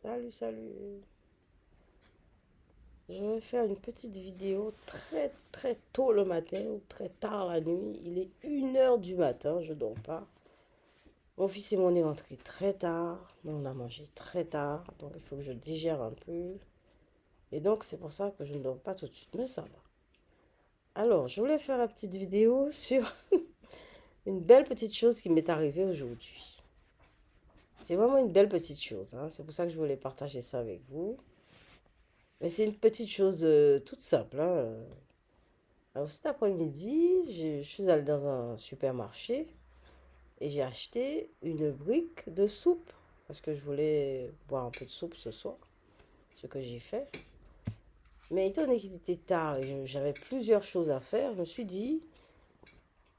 Salut, salut. Je vais faire une petite vidéo très très tôt le matin ou très tard la nuit. Il est 1 heure du matin, je dors pas. Mon fils et moi on est rentrés très tard, mais on a mangé très tard, donc il faut que je digère un peu. Et donc c'est pour ça que je ne dors pas tout de suite, mais ça va. Alors, je voulais faire la petite vidéo sur une belle petite chose qui m'est arrivée aujourd'hui. C'est vraiment une belle petite chose, hein. C'est pour ça que je voulais partager ça avec vous. Mais c'est une petite chose toute simple, hein. Alors cet après-midi, je suis allée dans un supermarché et j'ai acheté une brique de soupe parce que je voulais boire un peu de soupe ce soir, ce que j'ai fait. Mais étant donné qu'il était tard et j'avais plusieurs choses à faire, je me suis dit,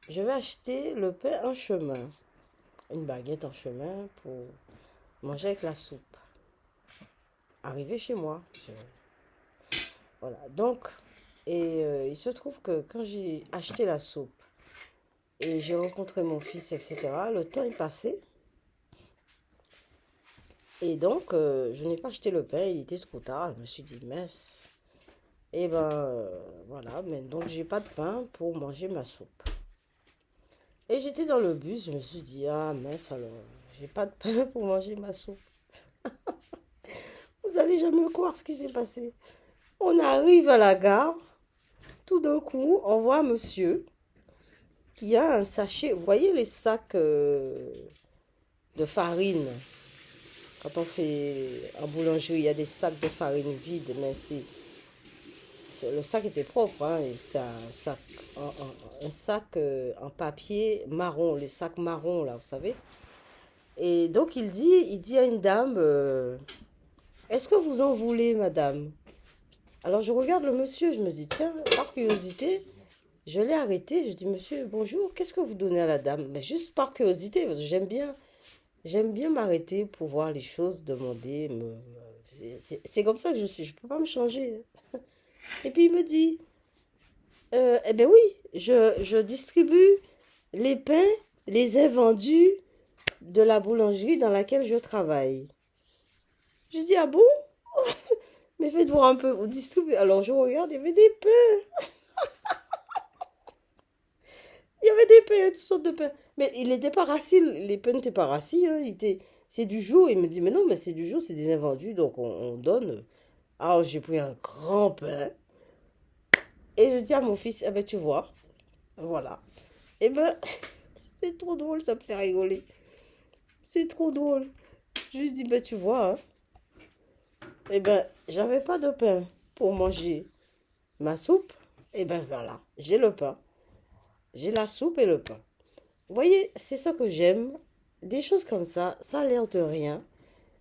je vais acheter le pain en chemin, une baguette en chemin pour manger avec la soupe. Arrivé chez moi. Voilà. Donc, il se trouve que quand j'ai acheté la soupe, et j'ai rencontré mon fils, etc. Le temps est passé. Et donc, je n'ai pas acheté le pain. Il était trop tard. Je me suis dit, mince. Et ben, voilà. Mais donc, j'ai pas de pain pour manger ma soupe. Et j'étais dans le bus. Je me suis dit, ah mince, alors, j'ai pas de pain pour manger ma soupe. Vous allez jamais croire ce qui s'est passé. On arrive à la gare. Tout d'un coup, on voit un monsieur qui a un sachet. Vous voyez les sacs de farine. Quand on fait en boulangerie, il y a des sacs de farine vides, mais le sac était propre, hein, et c'était un sac en papier marron, le sac marron, là, vous savez. Et donc, il dit à une dame, est-ce que vous en voulez, madame? Alors, je regarde le monsieur, je me dis, tiens, par curiosité, je l'ai arrêté, je dis, monsieur, bonjour, qu'est-ce que vous donnez à la dame? Mais juste par curiosité, parce que j'aime bien m'arrêter pour voir les choses, demander, c'est comme ça que je suis, je peux pas me changer. Et puis il me dit, eh ben oui, je distribue les pains, les invendus de la boulangerie dans laquelle je travaille. Je dis, ah bon? Mais faites voir un peu, vous distribuez. Alors je regarde, il y avait des pains, il y avait des pains, toutes sortes de pains. Mais il n'était pas rassis, les pains n'étaient pas rassis, hein, c'est du jour. Il me dit, mais non, mais c'est du jour, c'est des invendus, donc on donne. Alors j'ai pris un grand pain et je dis à mon fils, eh ben tu vois, voilà. Eh ben, c'est trop drôle, ça me fait rigoler. C'est trop drôle. Je lui dis, ben tu vois, hein, eh ben, j'avais pas de pain pour manger ma soupe. Eh ben voilà, j'ai le pain. J'ai la soupe et le pain. Vous voyez, c'est ça que j'aime. Des choses comme ça a l'air de rien,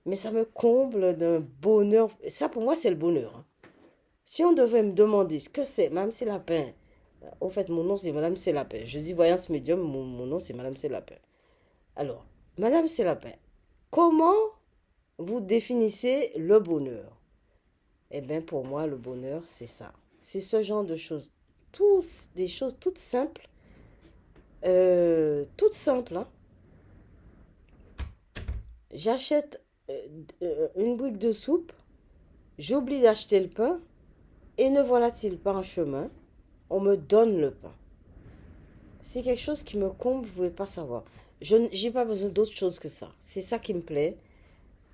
mais ça me comble d'un bonheur. Ça, pour moi, c'est le bonheur, hein. Si on devait me demander ce que c'est, Madame Sélapin, au fait, mon nom c'est Madame Sélapin. Je dis voyance médium, mon nom c'est Madame Sélapin. Alors, Madame Sélapin, comment vous définissez le bonheur? Eh bien, pour moi, le bonheur, c'est ça. C'est ce genre de choses. Tous, des choses toutes simples, hein. J'achète une brique de soupe, j'oublie d'acheter le pain, et ne voilà-t-il pas en chemin, on me donne le pain. C'est quelque chose qui me comble, vous ne pouvez pas savoir. Je n'ai pas besoin d'autre chose que ça. C'est ça qui me plaît.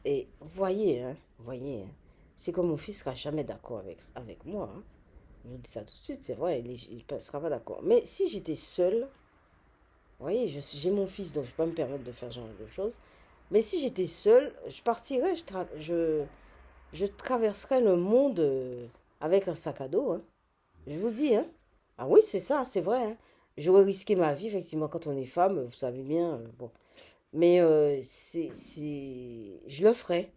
Et voyez, hein, c'est comme mon fils sera jamais d'accord avec moi, hein. Je vous dis ça tout de suite, c'est vrai, il ne sera pas d'accord. Mais si j'étais seule, vous voyez, j'ai mon fils, donc je ne peux pas me permettre de faire ce genre de choses. Mais si j'étais seule, je partirais, je traverserais le monde avec un sac à dos, hein. Je vous dis, hein. Ah oui, c'est ça, c'est vrai, hein. J'aurais risqué ma vie, effectivement, quand on est femme, vous savez bien, bon. Mais je le ferai.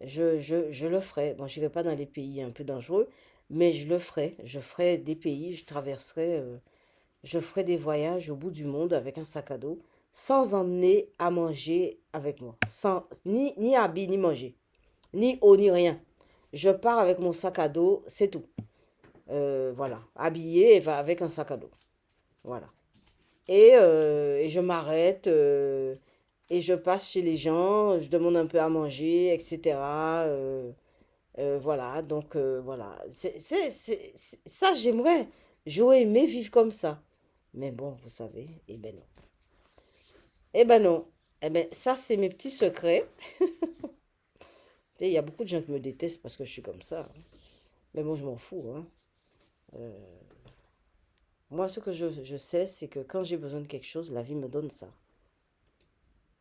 Je le ferai. Bon, je n'irai pas dans les pays un peu dangereux, mais je le ferai. Je ferai des pays, je traverserai, je ferai des voyages au bout du monde avec un sac à dos, sans emmener à manger avec moi. Sans, ni habit, ni manger. Ni eau, ni rien. Je pars avec mon sac à dos, c'est tout. Voilà. Habillé avec un sac à dos. Voilà. Et je m'arrête Et je passe chez les gens, je demande un peu à manger, etc. Voilà, donc voilà. Ça, j'aurais aimé vivre comme ça. Mais bon, vous savez, eh ben non. Eh ben non. Eh ben ça, c'est mes petits secrets. Tu sais, il y a beaucoup de gens qui me détestent parce que je suis comme ça, hein. Mais bon, je m'en fous, hein. Moi, ce que je sais, c'est que quand j'ai besoin de quelque chose, la vie me donne ça.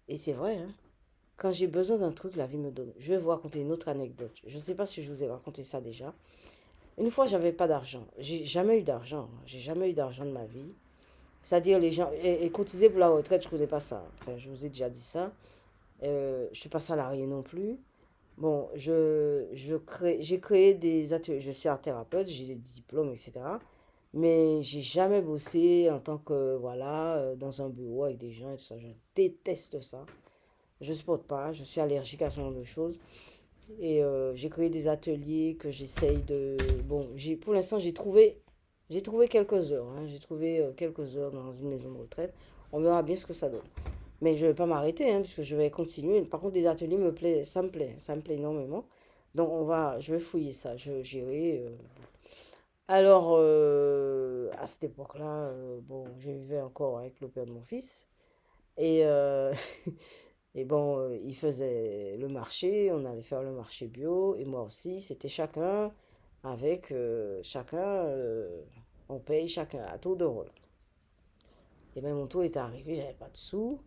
Et c'est vrai, hein. Quand j'ai besoin d'un truc, la vie me donne. Je vais vous raconter une autre anecdote. Je ne sais pas si je vous ai raconté ça déjà. Une fois, j'avais pas d'argent. J'ai jamais eu d'argent. J'ai jamais eu d'argent de ma vie. C'est-à-dire, les gens. Et cotiser pour la retraite, je ne connais pas ça. Enfin, je vous ai déjà dit ça. Je ne suis pas salarié non plus. Bon, j'ai créé des ateliers. Je suis art thérapeute, j'ai des diplômes, etc. Mais j'ai jamais bossé en tant que, voilà, dans un bureau avec des gens et tout ça. Je déteste ça. Je ne supporte pas. Je suis allergique à ce genre de choses. Et j'ai créé des ateliers que j'essaye de... Bon, pour l'instant, j'ai trouvé quelques heures, hein. J'ai trouvé quelques heures dans une maison de retraite. On verra bien ce que ça donne. Mais je ne vais pas m'arrêter, hein, puisque je vais continuer. Par contre, les ateliers me plaisent, ça me plaît énormément. Donc, je vais fouiller ça, j'irai. Alors, à cette époque-là, bon, je vivais encore avec le père de mon fils. Et, et bon, il faisait le marché, on allait faire le marché bio, et moi aussi, c'était chacun, on paye chacun à tour de rôle. Et bien mon tour est arrivé, j'avais pas de sous.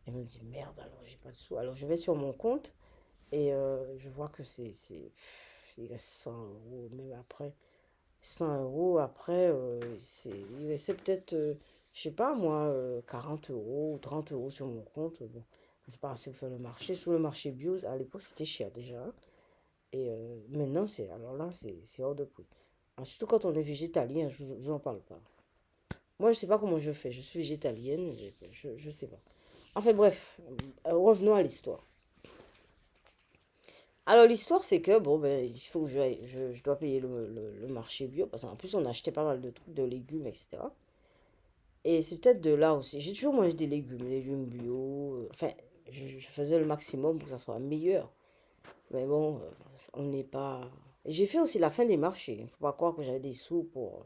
Et je me dis, merde, alors j'ai pas de sous. Alors je vais sur mon compte et je vois que il reste 100 euros, même après. 100 euros, après, il restait peut-être, je sais pas moi, 40 euros ou 30 euros sur mon compte. Bon, c'est pas assez pour faire le marché. Sur le marché bio, à l'époque, c'était cher déjà, hein. Et maintenant, alors là, c'est hors de prix. Surtout quand on est végétalien, je vous en parle pas. Moi, je sais pas comment je fais. Je suis végétalienne, je sais pas. Enfin bref, revenons à l'histoire. Alors l'histoire, c'est que, bon, ben, il faut que je dois payer le marché bio, parce qu'en plus, on achetait pas mal de trucs, de légumes, etc. Et c'est peut-être de là aussi. J'ai toujours mangé des légumes bio. Enfin, je faisais le maximum pour que ça soit meilleur. Mais bon, on n'est pas... Et j'ai fait aussi la fin des marchés. Il ne faut pas croire que j'avais des sous pour...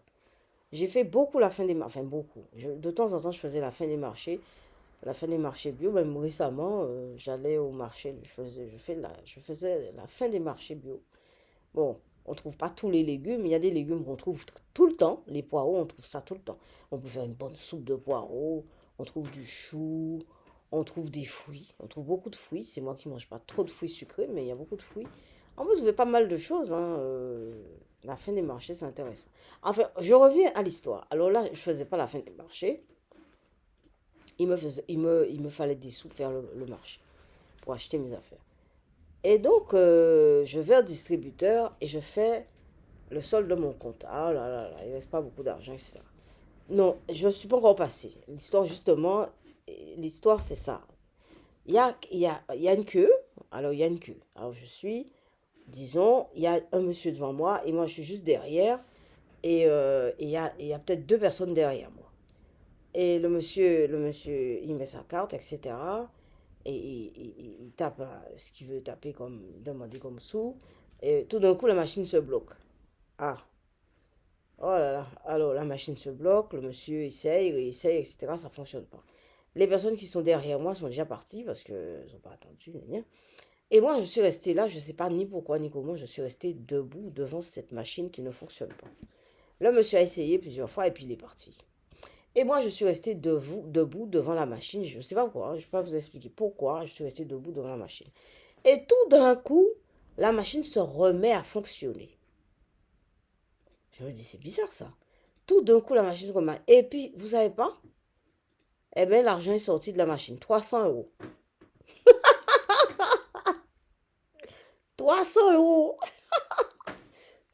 J'ai fait beaucoup la fin des marchés. Enfin, beaucoup. De temps en temps, je faisais la fin des marchés. La fin des marchés bio. Même récemment, j'allais au marché. Je faisais la fin des marchés bio. Bon, on ne trouve pas tous les légumes. Il y a des légumes qu'on trouve tout le temps. Les poireaux, on trouve ça tout le temps. On peut faire une bonne soupe de poireaux. On trouve du chou. On trouve des fruits. On trouve beaucoup de fruits. C'est moi qui ne mange pas trop de fruits sucrés, mais il y a beaucoup de fruits. En plus, vous trouvez pas mal de choses, hein. La fin des marchés, c'est intéressant. Enfin, je reviens à l'histoire. Alors là, je ne faisais pas la fin des marchés. Il me fallait des sous pour faire le marché, pour acheter mes affaires. Et donc, je vais au distributeur et je fais le solde de mon compte. Ah là là là, il ne reste pas beaucoup d'argent, etc. Non, je ne suis pas encore passée. L'histoire, justement, l'histoire, c'est ça. Il y a une queue. Alors, il y a une queue. Alors, disons, il y a un monsieur devant moi et moi, je suis juste derrière. Et il y a peut-être deux personnes derrière moi. Et le monsieur, il met sa carte, etc. Et il tape ce qu'il veut taper comme, demander comme sous. Et tout d'un coup, la machine se bloque. Ah, oh là là. Alors, la machine se bloque, le monsieur essaye, etc. Ça ne fonctionne pas. Les personnes qui sont derrière moi sont déjà parties parce qu'elles n'ont pas attendu. Gna gna. Et moi, je suis restée là, je ne sais pas ni pourquoi ni comment, je suis restée debout devant cette machine qui ne fonctionne pas. Le monsieur a essayé plusieurs fois et puis il est parti. Et moi, je suis restée debout devant la machine. Je ne sais pas pourquoi, je ne vais pas vous expliquer pourquoi je suis restée debout devant la machine. Et tout d'un coup, la machine se remet à fonctionner. Je me dis, c'est bizarre ça. Tout d'un coup, la machine se remet. Et puis, vous savez pas? Eh bien, l'argent est sorti de la machine. 300 euros. 300 euros.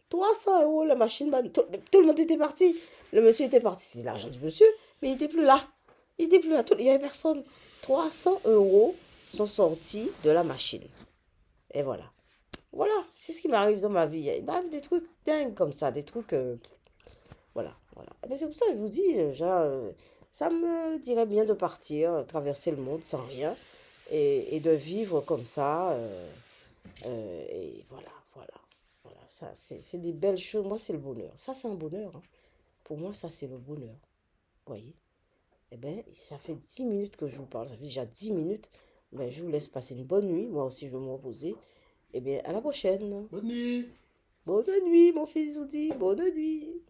300 euros, la machine. Tout le monde était parti. Le monsieur était parti. C'est l'argent du monsieur, mais il n'était plus là. Il n'était plus là. Il n'y avait personne. 300 euros sont sortis de la machine. Et voilà. Voilà, c'est ce qui m'arrive dans ma vie. Il m'arrive des trucs dingues comme ça, des trucs... voilà, voilà. Mais c'est pour ça que je vous dis, ça me dirait bien de partir, traverser le monde sans rien. et de vivre comme ça. Et voilà, voilà. Voilà, ça, c'est des belles choses. Moi, c'est le bonheur. Ça, c'est un bonheur, hein. Pour moi, ça, c'est le bonheur. Vous voyez? Eh bien, ça fait 10 minutes que je vous parle. Ça fait déjà 10 minutes. Ben, je vous laisse passer une bonne nuit. Moi aussi, je vais me reposer. Eh bien, à la prochaine. Bonne nuit. Bonne nuit, mon fils vous dit. Bonne nuit.